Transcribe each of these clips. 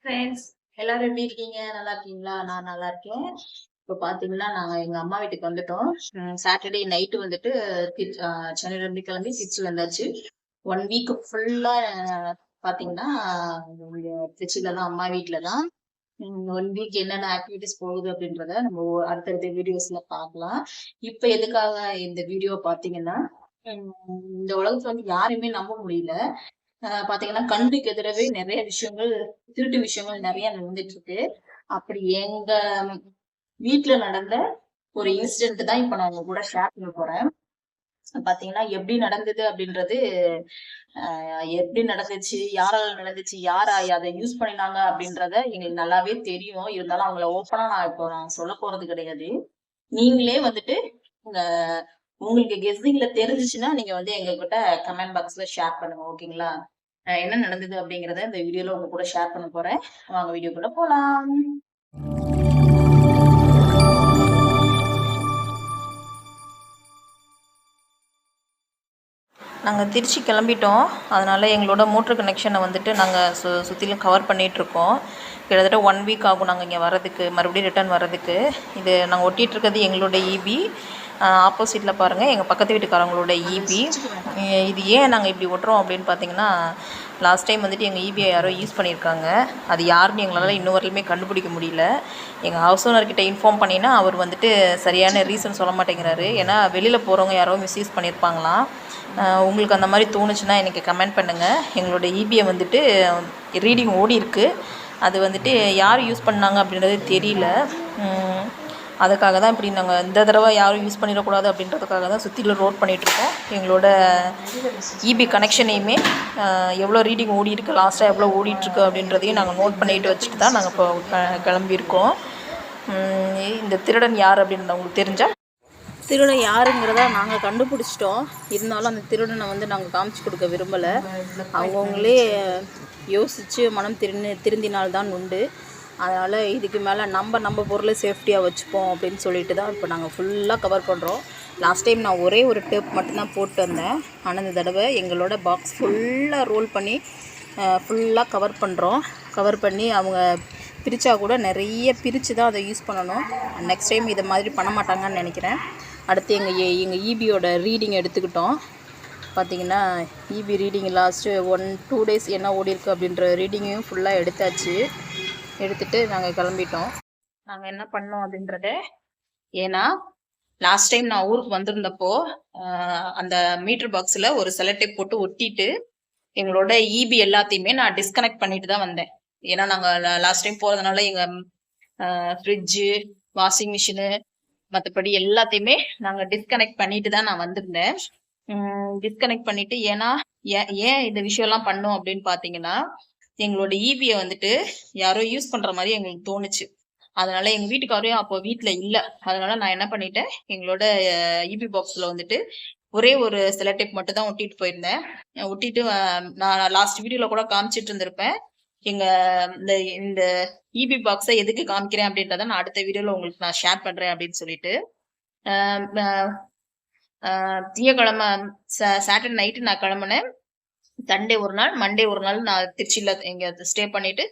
Friends, எல்லாரும் எப்படி இருக்கீங்க? நல்லா இருக்கீங்களா? நான் நல்லா இருக்கேன். இப்போ பார்த்தீங்கன்னா, நாங்க எங்க அம்மா வீட்டுக்கு வந்துட்டோம். சாட்டர்டே நைட்டு வந்துட்டு திருச் சென்னையிலேருந்து கிளம்பி திருச்சில இருந்தாச்சு. 1 வீக் ஃபுல்லா பார்த்தீங்கன்னா, திருச்சில தான் அம்மா வீட்ல தான். 1 வீக் என்னென்ன ஆக்டிவிட்டீஸ் போகுது அப்படின்றத நம்ம அடுத்தடுத்த வீடியோஸ்ல பார்க்கலாம். இப்ப எதுக்காக இந்த வீடியோ பார்த்தீங்கன்னா, இந்த உலகத்துல வந்து யாரையுமே நம்ப முடியல. பாத்தீங்கன்னா கண்ணுக்கு எதிரவே நிறைய விஷயங்கள், திருட்டு விஷயங்கள் நிறைய நடந்துட்டு இருக்கு. அப்படி எங்க வீட்ல நடந்த ஒரு இன்சிடென்ட் தான் இப்ப நான் உங்க கூட ஷேர் பண்ண போறேன். பாத்தீங்கன்னா எப்படி நடந்தது அப்படின்றது, எப்படி நடந்துச்சு, யாரால நடந்துச்சு, யார் அதை யூஸ் பண்ணினாங்க அப்படின்றத எங்களுக்கு நல்லாவே தெரியும். இருந்தாலும் அவங்கள ஓப்பனா நான் சொல்ல போறது கிடையாது. நீங்களே வந்துட்டு உங்க உங்களுக்கு கெஸ்ஸிங்ல தெரிஞ்சுச்சுன்னா நீங்க வந்து எங்ககிட்ட கமெண்ட் பாக்ஸ்ல ஷேர் பண்ணுங்க. ஓகேங்களா? என்ன நடந்தது அப்படிங்கிறத இந்த வீடியோல உங்க கூட ஷேர் பண்ண போறேன். வாங்க வீடியோக்குள்ள போலாம். நாங்கள் திருச்சி கிளம்பிட்டோம். அதனால் எங்களோட மோட்ரு கனெக்ஷனை வந்துட்டு நாங்கள் சுற்றிலும் கவர் பண்ணிகிட்ருக்கோம். கிட்டத்தட்ட 1 வீக் ஆகும் நாங்கள் இங்கே வர்றதுக்கு, மறுபடியும் ரிட்டர்ன் வர்றதுக்கு. இது நாங்கள் ஒட்டிகிட்ருக்கிறது எங்களோட ஈபி. ஆப்போசிட்டில் பாருங்கள் எங்கள் பக்கத்து வீட்டுக்காரங்களோட ஈபி. இது ஏன் நாங்கள் இப்படி ஒட்டுறோம் அப்படின்னு பார்த்தீங்கன்னா, லாஸ்ட் டைம் வந்துட்டு எங்கள் ஈபியை யாரோ யூஸ் பண்ணியிருக்காங்க. அது யாருன்னு எங்களால் இன்னும் வரலுமே கண்டுபிடிக்க முடியல. எங்கள் ஹவுஸ் ஓனர்கிட்ட இன்ஃபார்ம் பண்ணினா அவர் வந்துட்டு சரியான ரீசன் சொல்ல மாட்டேங்கிறாரு. ஏன்னா வெளியில் போகிறவங்க யாரோ மிஸ்யூஸ் பண்ணியிருப்பாங்களாம். உங்களுக்கு அந்த மாதிரி தோணுச்சுன்னா எனக்கு கமெண்ட் பண்ணுங்கள். எங்களோட ஈபியை வந்துட்டு ரீடிங் ஓடி இருக்குது. அது வந்துட்டு யார் யூஸ் பண்ணாங்க அப்படின்றது தெரியல. அதுக்காக தான் இப்படி நாங்கள் இந்த தடவை யாரும் யூஸ் பண்ணிடக்கூடாது அப்படின்றதுக்காக தான் சுற்றிலும் ரோட் பண்ணிகிட்ருக்கோம். எங்களோட இபி கனெக்ஷனையுமே எவ்வளோ ரீடிங் ஓடிருக்கு, லாஸ்ட்டாக எவ்வளோ ஓடிட்டுருக்கு அப்படின்றதையும் நாங்கள் நோட் பண்ணிட்டு வச்சுட்டு தான் நாங்கள் இப்போ கிளம்பியிருக்கோம். இந்த திருடன் யார் அப்படின்னு உங்களுக்கு தெரிஞ்சால், திருடன் யாருங்கிறத நாங்கள் கண்டுபிடிச்சிட்டோம். இருந்தாலும் அந்த திருடனை வந்து நாங்கள் காமிச்சு கொடுக்க விரும்பலை. அவங்கவுங்களே யோசித்து மனம் திருந்தினால்தான் உண்டு. அதனால் இதுக்கு மேலே நம்ம பொருளை சேஃப்டியாக வச்சுப்போம் அப்படின்னு சொல்லிட்டு தான் இப்போ நாங்கள் ஃபுல்லாக கவர் பண்ணுறோம். லாஸ்ட் டைம் நான் ஒரே ஒரு டேப் மட்டும்தான் போட்டு வந்தேன். ஆனால் இந்த தடவை எங்களோட பாக்ஸ் ஃபுல்லாக ரோல் பண்ணி ஃபுல்லாக கவர் பண்ணி அவங்க பிரித்தா கூட நிறைய பிரித்து தான் அதை யூஸ் பண்ணணும். நெக்ஸ்ட் டைம் இதை மாதிரி பண்ண மாட்டாங்கன்னு நினைக்கிறேன். அடுத்து எங்கள் ஈபியோட ரீடிங் எடுத்துக்கிட்டோம். பார்த்திங்கன்னா ஈபி ரீடிங் லாஸ்ட்டு 1-2 டேஸ் என்ன ஓடிருக்கு அப்படின்ற ரீடிங்கையும் ஃபுல்லாக எடுத்துகிட்டு நாங்கள் கிளம்பிட்டோம். நாங்கள் என்ன பண்ணோம் அப்படின்றத, ஏன்னா லாஸ்ட் டைம் நான் ஊருக்கு வந்திருந்தப்போ அந்த மீட்டர் பாக்ஸில் ஒரு செலக்டேப் போட்டு ஒட்டிட்டு எங்களோட ஈபி எல்லாத்தையுமே நான் டிஸ்கனெக்ட் பண்ணிட்டு தான் வந்தேன். ஏன்னா நாங்கள் லாஸ்ட் டைம் போகிறதுனால எங்கள் ஃப்ரிட்ஜு, வாஷிங் மிஷினு, மற்றபடி எல்லாத்தையுமே நாங்கள் டிஸ்கனெக்ட் பண்ணிட்டு தான் நான் வந்திருந்தேன். டிஸ்கனெக்ட் பண்ணிட்டு, ஏன்னா ஏன் இந்த விஷயம்லாம் பண்ணோம் அப்படின்னு பார்த்தீங்கன்னா, எங்களோட ஈபியை வந்துட்டு யாரோ யூஸ் பண்ற மாதிரி எங்களுக்கு தோணுச்சு. அதனால எங்க வீட்டுக்காரையும் அப்போ வீட்டுல இல்ல. அதனால நான் என்ன பண்ணிட்டேன், எங்களோட ஈபி பாக்ஸ்ல வந்துட்டு ஒரே ஒரு செலக்டேப் மட்டும் தான் ஒட்டிட்டு போயிருந்தேன். ஒட்டிட்டு நான் லாஸ்ட் வீடியோல கூட காமிச்சிட்டு இருந்திருப்பேன். எங்க இந்த இபி பாக்ஸை எதுக்கு காமிக்கிறேன் அப்படின்றத நான் அடுத்த வீடியோல உங்களுக்கு நான் ஷேர் பண்றேன் அப்படின்னு சொல்லிட்டு, திங்கக்கிழமை சாட்டர்டே நைட்டு நான் கிளம்புனேன். சண்டே ஒரு நாள், மண்டே ஒரு நாள் நான் திருச்சியில இங்க ஸ்டே பண்ணிட்டு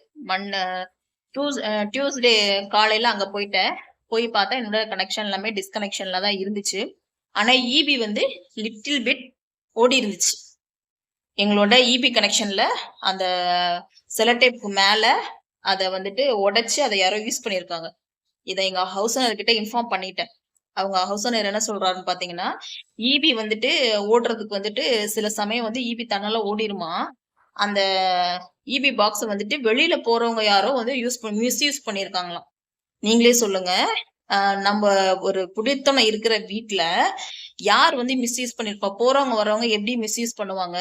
டியூஸ்டே காலையில அங்க போயிட்டேன். போய் பார்த்தா என்னோட கனெக்ஷன் எல்லாமே டிஸ்கனெக்ஷன்ல தான் இருந்துச்சு. ஆனா இபி வந்து லிட்டில் பிட் ஓடி இருந்துச்சு. எங்களோட இபி கனெக்ஷன்ல அந்த செலோடேப்புக்கு மேல அதை வந்துட்டு உடைச்சு அதை யாரோ யூஸ் பண்ணியிருக்காங்க. இதை எங்க ஹவுஸ் ஓனர் கிட்ட இன்ஃபார்ம் பண்ணிட்டேன். அவங்க ஹவுஸ் ஓனர் என்ன சொல்றாருன்னு பாத்தீங்கன்னா, இபி வந்துட்டு ஓடுறதுக்கு வந்துட்டு சில சமயம் வந்து இபி தன்னால ஓடிருமா. அந்த இபி பாக்ஸ் வந்துட்டு வெளியில போறவங்க யாரோ வந்து மிஸ்யூஸ் பண்ணிருக்காங்களாம். நீங்களே சொல்லுங்க, நம்ம ஒரு குடித்தனம் இருக்கிற வீட்டுல யார் வந்து மிஸ்யூஸ் பண்ணிருப்பா? போறவங்க வர்றவங்க எப்படி மிஸ்யூஸ் பண்ணுவாங்க?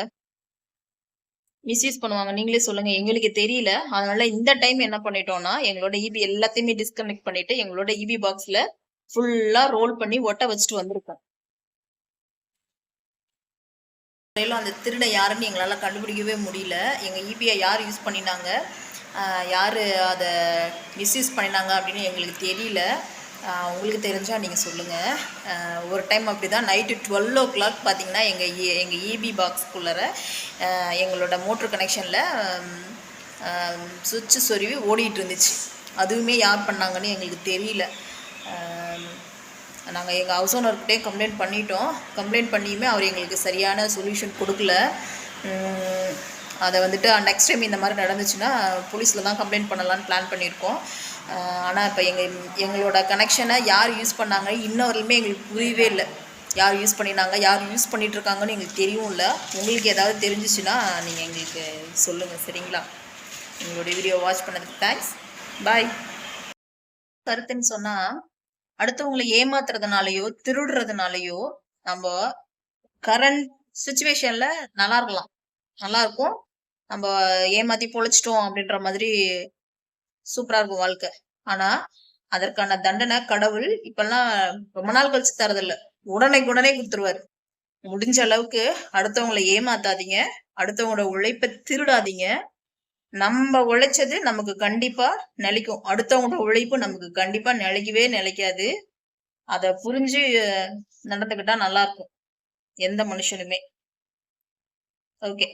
நீங்களே சொல்லுங்க. எங்களுக்கு தெரியல. அதனால இந்த டைம் என்ன பண்ணிட்டோம்னா, எங்களோட இபி எல்லாத்தையுமே டிஸ்கனெக்ட் பண்ணிட்டு எங்களோட இபி பாக்ஸ்ல ஃபுல்லா ரோல் பண்ணி ஒட்ட வச்சுட்டு வந்திருக்கோம். அந்த திருடை யாருன்னு எங்களால கண்டுபிடிக்கவே முடியல. எங்க இபியை யார் யூஸ் பண்ணினாங்க, யாரு அதை மிஸ்யூஸ் பண்ணினாங்க அப்படின்னு எங்களுக்கு தெரியல. உங்களுக்கு தெரிஞ்சால் நீங்கள் சொல்லுங்கள். ஒரு டைம் அப்படி தான் நைட்டு 12 o'clock பார்த்தீங்கன்னா எங்கள் இபி பாக்ஸ்குள்ளே எங்களோட மோட்ரு கனெக்ஷனில் சுவிட்சு சொருவி ஓடிட்டு இருந்துச்சு. அதுவுமே யார் பண்ணாங்கன்னு எங்களுக்கு தெரியல. நாங்கள் எங்கள் ஹவுஸ் ஓனர்கிட்டே கம்ப்ளைண்ட் பண்ணிட்டோம். கம்ப்ளைண்ட் பண்ணியுமே அவர் எங்களுக்கு சரியான சொல்யூஷன் கொடுக்கல. அதை வந்துட்டு நெக்ஸ்ட் டைம் இந்த மாதிரி நடந்துச்சுன்னா போலீஸில் தான் கம்ப்ளைண்ட் பண்ணலான்னு பிளான் பண்ணியிருக்கோம். ஆனால் இப்போ எங்களோட கனெக்ஷனை யார் யூஸ் பண்ணாங்க இன்ன வரையிலுமே எங்களுக்கு புரியவே இல்லை. யார் யூஸ் பண்ணினாங்க, யார் யூஸ் பண்ணிகிட்ருக்காங்கன்னு எங்களுக்கு தெரியவும் இல்லை. உங்களுக்கு ஏதாவது தெரிஞ்சிச்சுன்னா நீங்கள் எங்களுக்கு சொல்லுங்கள், சரிங்களா? எங்களுடைய வீடியோ வாட்ச் பண்ணதுக்கு தேங்க்ஸ். பாய். கருத்துன்னு சொன்னால், அடுத்தவங்களை ஏமாத்துறதுனாலையோ திருடுறதுனாலையோ நம்ம கரண்ட் சுச்சுவேஷனில் நல்லா இருக்கலாம், நல்லா இருக்கும். நம்ம ஏமாற்றி பொழைச்சிட்டோம் அப்படின்ற மாதிரி சூப்பராக இருக்கும் வாழ்க்கை. ஆனால் அதற்கான தண்டனை கடவுள் இப்பெல்லாம் ரொம்ப நாள் கழிச்சு தரதில்ல, உடனே கொடுத்துருவாரு. முடிஞ்ச அளவுக்கு அடுத்தவங்களை ஏமாத்தாதீங்க, அடுத்தவங்களோட உழைப்பை திருடாதீங்க. நம்ம உழைச்சது நமக்கு கண்டிப்பா நிலைக்கும். அடுத்தவங்களோட உழைப்பு நமக்கு கண்டிப்பா நிலைக்கவே நிலைக்காது. அதை புரிஞ்சு நடந்துக்கிட்டா நல்லா இருக்கும் எந்த மனுஷனுமே. ஓகே.